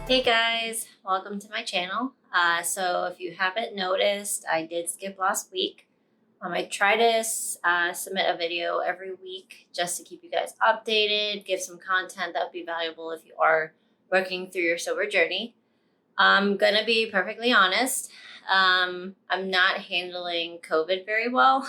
Hey guys, welcome to my channel. So if you haven't noticed, I did skip last week. I try to submit a video every week just to keep you guys updated, give some content that would be valuable if you are working through your sober journey. I'm gonna be perfectly honest. I'm not handling COVID very well,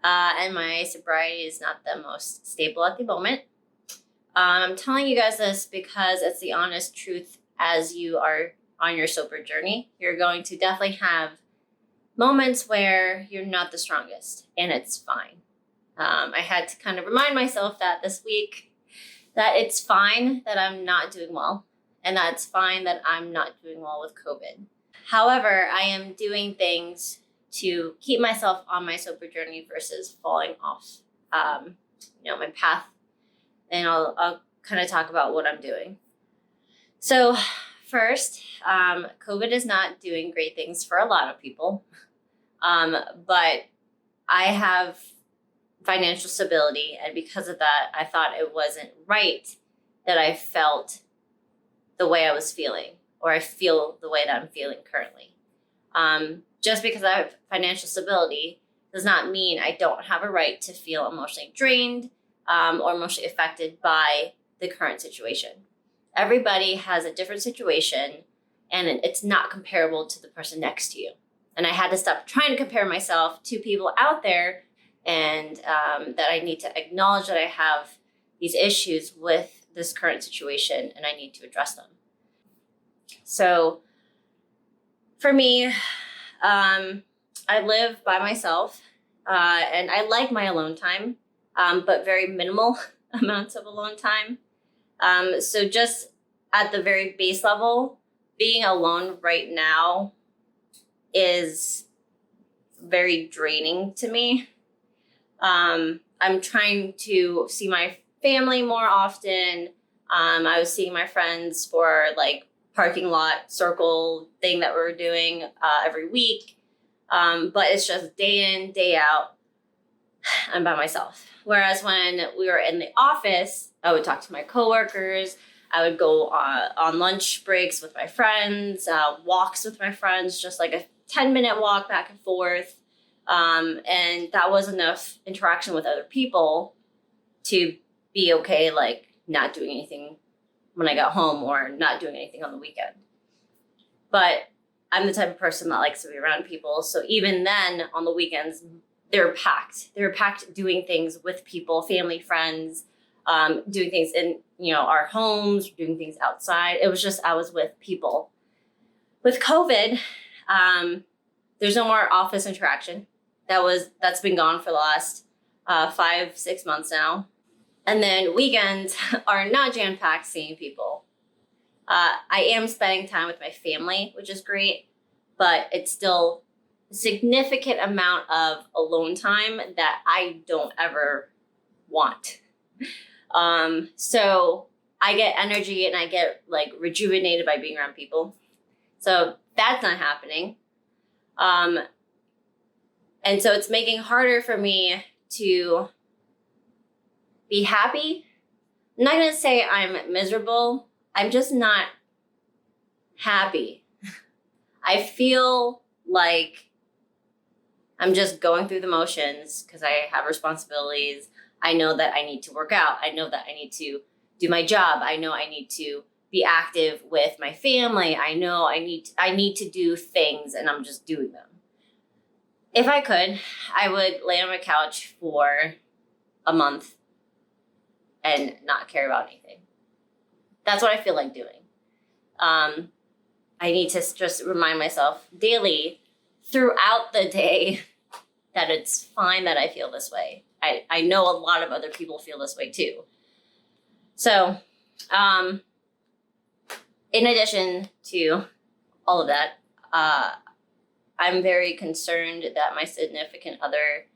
and my sobriety is not the most stable at the moment. I'm telling you guys this because it's the honest truth. As you are on your sober journey, you're going to definitely have moments where you're not the strongest, and it's fine. I had to kind of remind myself that this week, that it's fine that I'm not doing well, and that it's fine that I'm not doing well with COVID. However, I am doing things to keep myself on my sober journey versus falling off, my path. And I'll kind of talk about what I'm doing. So first, COVID is not doing great things for a lot of people, but I have financial stability, and because of that, I thought it wasn't right that I felt the way I was feeling, or I feel the way that I'm feeling currently. Just because I have financial stability does not mean I don't have a right to feel emotionally drained, or emotionally affected by the current situation. Everybody has a different situation, and it's not comparable to the person next to you. And I had to stop trying to compare myself to people out there, and that I need to acknowledge that I have these issues with this current situation, and I need to address them. So for me, I live by myself, and I like my alone time. But very minimal amounts of alone time. So just at the very base level, being alone right now is very draining to me. I'm trying to see my family more often. I was seeing my friends for like parking lot circle thing that we're doing every week. But it's just day in, day out, I'm by myself. Whereas when we were in the office, I would talk to my coworkers. I would go on lunch breaks with my friends, walks with my friends, just like a 10-minute walk back and forth. And that was enough interaction with other people to be okay, like not doing anything when I got home or not doing anything on the weekend. But I'm the type of person that likes to be around people. So even then, on the weekends, they're packed. They're packed doing things with people, family, friends, doing things in, our homes, doing things outside. It was just, I was with people. With COVID, there's no more office interaction. That's been gone for the last 5-6 months now. And then weekends are not jam-packed seeing people. I am spending time with my family, which is great, but it's still significant amount of alone time that I don't ever want. So I get energy and I get like rejuvenated by being around people. So that's not happening. And so it's making harder for me to be happy. I'm not going to say I'm miserable. I'm just not happy. I feel like I'm just going through the motions because I have responsibilities. I know that I need to work out. I know that I need to do my job. I know I need to be active with my family. I know I need to do things, and I'm just doing them. If I could, I would lay on my couch for a month and not care about anything. That's what I feel like doing. I need to just remind myself daily throughout the day that it's fine that I feel this way. I know a lot of other people feel this way too. So, in addition to all of that, I'm very concerned that my significant other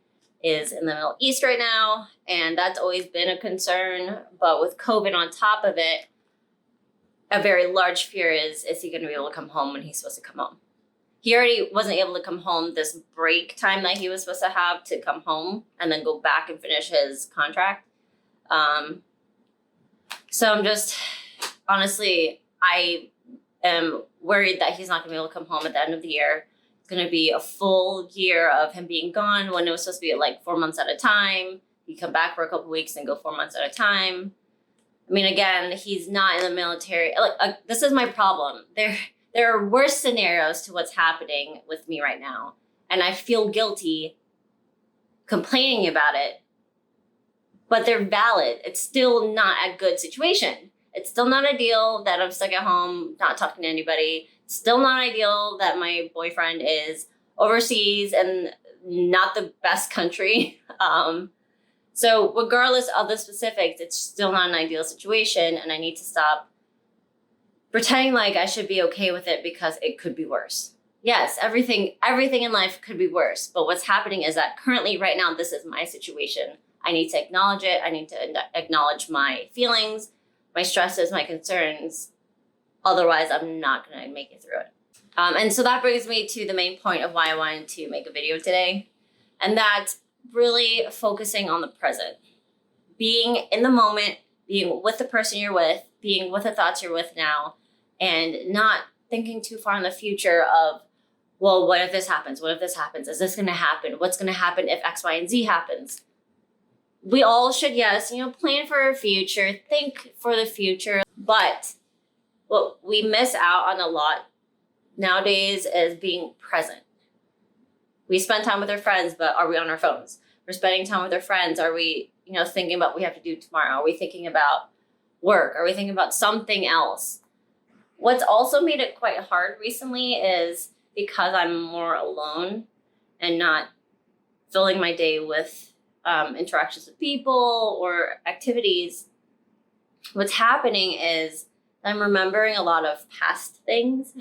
is in the Middle East right now, and that's always been a concern. But with COVID on top of it, a very large fear is he going to be able to come home when he's supposed to come home? he already wasn't able to come home this break time that he was supposed to have to come home and then go back and finish his contract. So I'm just, honestly, I am worried that he's not going to be able to come home at the end of the year. It's going to be a full year of him being gone when it was supposed to be like 4 months at a time. He'd come back for a couple weeks and go 4 months at a time. I mean, again, he's not in the military. This is my problem. There are worse scenarios to what's happening with me right now. And I feel guilty complaining about it, but they're valid. It's still not a good situation. It's still not ideal that I'm stuck at home, not talking to anybody. It's still not ideal that my boyfriend is overseas and not the best country. So regardless of the specifics, it's still not an ideal situation, and I need to stop pretending like I should be okay with it because it could be worse. Yes, everything in life could be worse, but what's happening is that currently, right now, this is my situation. I need to acknowledge it. I need to acknowledge my feelings, my stresses, my concerns. Otherwise, I'm not going to make it through it. And so that brings me to the main point of why I wanted to make a video today, and that's really focusing on the present. Being in the moment, being with the person you're with, being with the thoughts you're with now, and not thinking too far in the future of, well, what if this happens? What if this happens? Is this going to happen? What's going to happen if X, Y, and Z happens? We all should, yes, plan for our future, think for the future. But what we miss out on a lot nowadays is being present. We spend time with our friends, but are we on our phones? We're spending time with our friends. Are we, thinking about what we have to do tomorrow? Are we thinking about work? Are we thinking about something else? What's also made it quite hard recently is because I'm more alone and not filling my day with interactions with people or activities. What's happening is I'm remembering a lot of past things.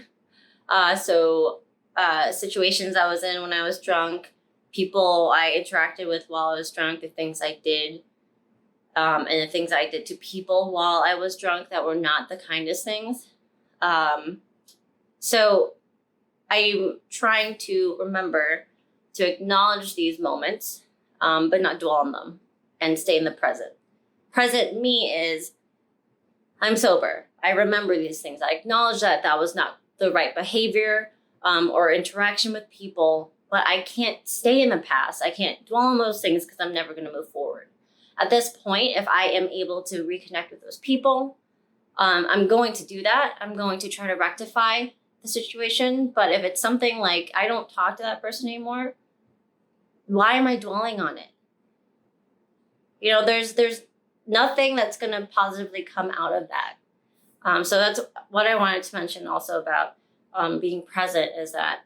Situations I was in when I was drunk, people I interacted with while I was drunk, the things I did, and the things I did to people while I was drunk that were not the kindest things. So I'm trying to remember to acknowledge these moments, but not dwell on them and stay in the present. Present me is I'm sober. I remember these things. I acknowledge that was not the right behavior or interaction with people, but I can't stay in the past. I can't dwell on those things because I'm never going to move forward. At this point, if I am able to reconnect with those people, I'm going to do that. I'm going to try to rectify the situation. But if it's something like I don't talk to that person anymore, why am I dwelling on it? There's nothing that's going to positively come out of that. So that's what I wanted to mention also about being present, is that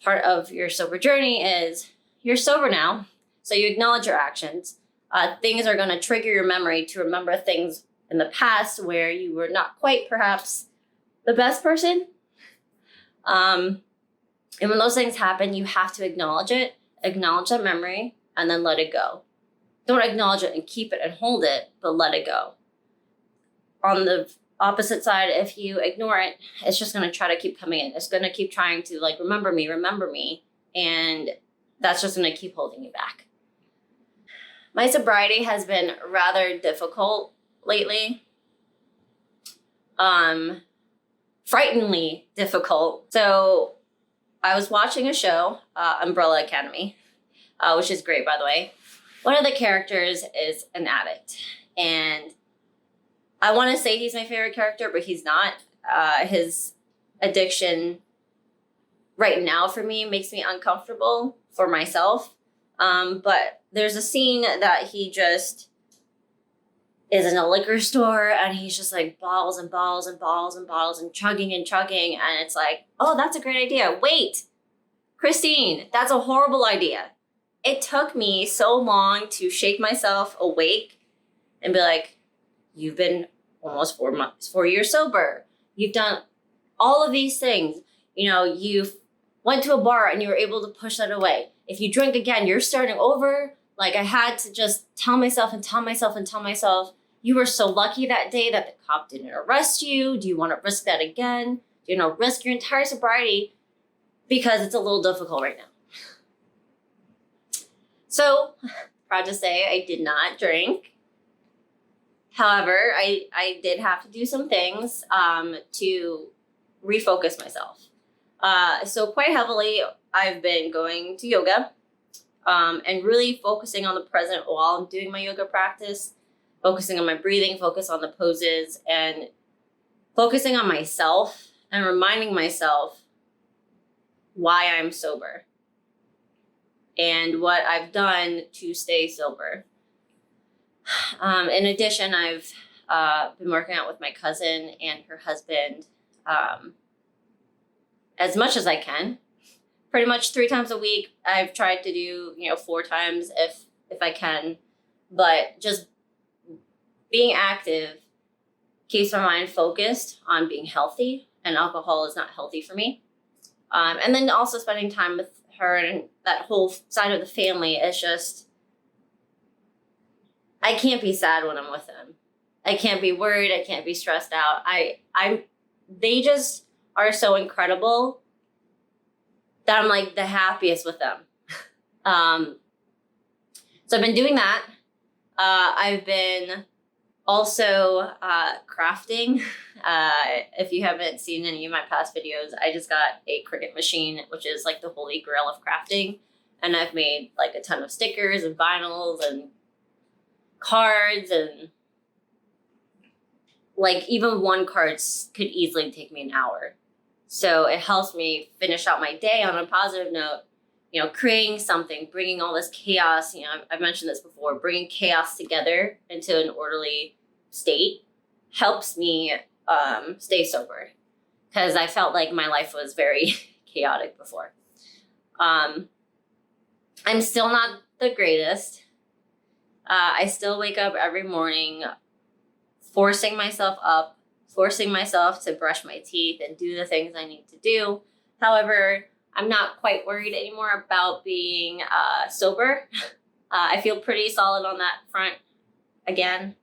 part of your sober journey is you're sober now. So you acknowledge your actions. Things are going to trigger your memory to remember things in the past where you were not quite perhaps the best person. And when those things happen, you have to acknowledge it, acknowledge that memory, and then let it go. Don't acknowledge it and keep it and hold it, but let it go. On the opposite side, if you ignore it, it's just going to try to keep coming in. It's going to keep trying to remember me. And that's just going to keep holding you back. My sobriety has been rather difficult lately. Frighteningly difficult. So I was watching a show, Umbrella Academy, which is great, by the way. One of the characters is an addict, and I want to say he's my favorite character, but he's not. His addiction right now for me makes me uncomfortable for myself. But there's a scene that he just is in a liquor store and he's just bottles and bottles and bottles and bottles and chugging. And it's like, oh, that's a great idea. Wait, Christine, that's a horrible idea. It took me so long to shake myself awake and be like, you've been almost 4 years sober. You've done all of these things. You've went to a bar and you were able to push that away. If you drink again, you're starting over. I had to just tell myself, you were so lucky that day that the cop didn't arrest you. Do you want to risk that again? Do you want to risk your entire sobriety because it's a little difficult right now. So, proud to say I did not drink. However, I did have to do some things to refocus myself. So quite heavily, I've been going to yoga and really focusing on the present while I'm doing my yoga practice, focusing on my breathing, focus on the poses, and focusing on myself and reminding myself why I'm sober and what I've done to stay sober. In addition, I've been working out with my cousin and her husband as much as I can. Pretty much 3 times a week. I've tried to do 4 times if I can, but just being active keeps my mind focused on being healthy, and alcohol is not healthy for me. And then also spending time with her and that whole side of the family is just, I can't be sad when I'm with them. I can't be worried. I can't be stressed out. They just are so incredible that I'm like the happiest with them. So I've been doing that. I've been also crafting. If you haven't seen any of my past videos, I just got a Cricut machine, which is like the holy grail of crafting. And I've made like a ton of stickers and vinyls and cards, and like even one card could easily take me an hour. So it helps me finish out my day on a positive note, creating something, bringing all this chaos, I've mentioned this before, bringing chaos together into an orderly state helps me stay sober, because I felt like my life was very chaotic before. I'm still not the greatest. I still wake up every morning forcing myself to brush my teeth and do the things I need to do. However, I'm not quite worried anymore about being sober. I feel pretty solid on that front again.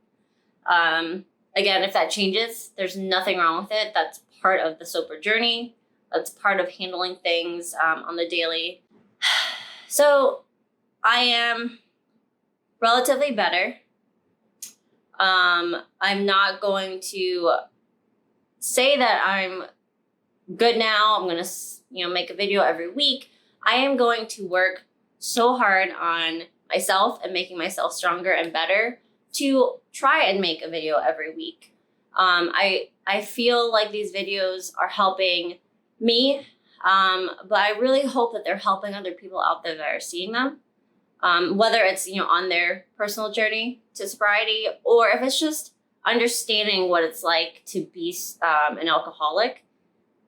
Again, if that changes, there's nothing wrong with it. That's part of the sober journey. That's part of handling things on the daily. So I am relatively better. I'm not going to say that I'm good now. I'm going to, make a video every week. I am going to work so hard on myself and making myself stronger and better to try and make a video every week. I feel like these videos are helping me, but I really hope that they're helping other people out there that are seeing them. Whether it's, on their personal journey to sobriety, or if it's just understanding what it's like to be an alcoholic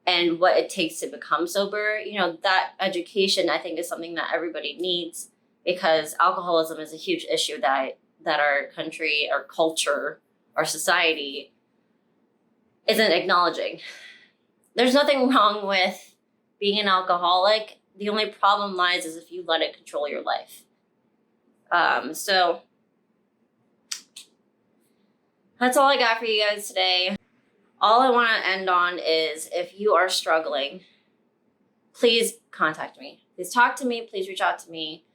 and what it takes to become sober. That education, I think, is something that everybody needs, because alcoholism is a huge issue that our country, our culture, our society isn't acknowledging. There's nothing wrong with being an alcoholic. The only problem lies is if you let it control your life. So that's all I got for you guys today. All I want to end on is, if you are struggling, please contact me. Please talk to me. Please reach out to me.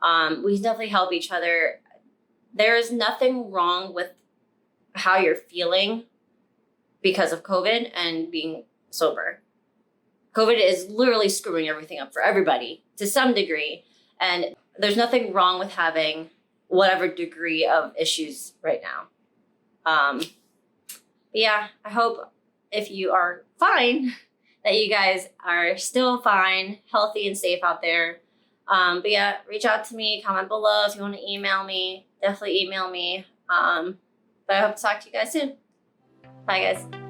We can definitely help each other. There is nothing wrong with how you're feeling because of COVID and being sober. COVID is literally screwing everything up for everybody to some degree. And there's nothing wrong with having whatever degree of issues right now. But yeah, I hope if you are fine, that you guys are still fine, healthy and safe out there. But yeah, reach out to me, comment below if you want to email me. Definitely email me. But I hope to talk to you guys soon. Bye, guys.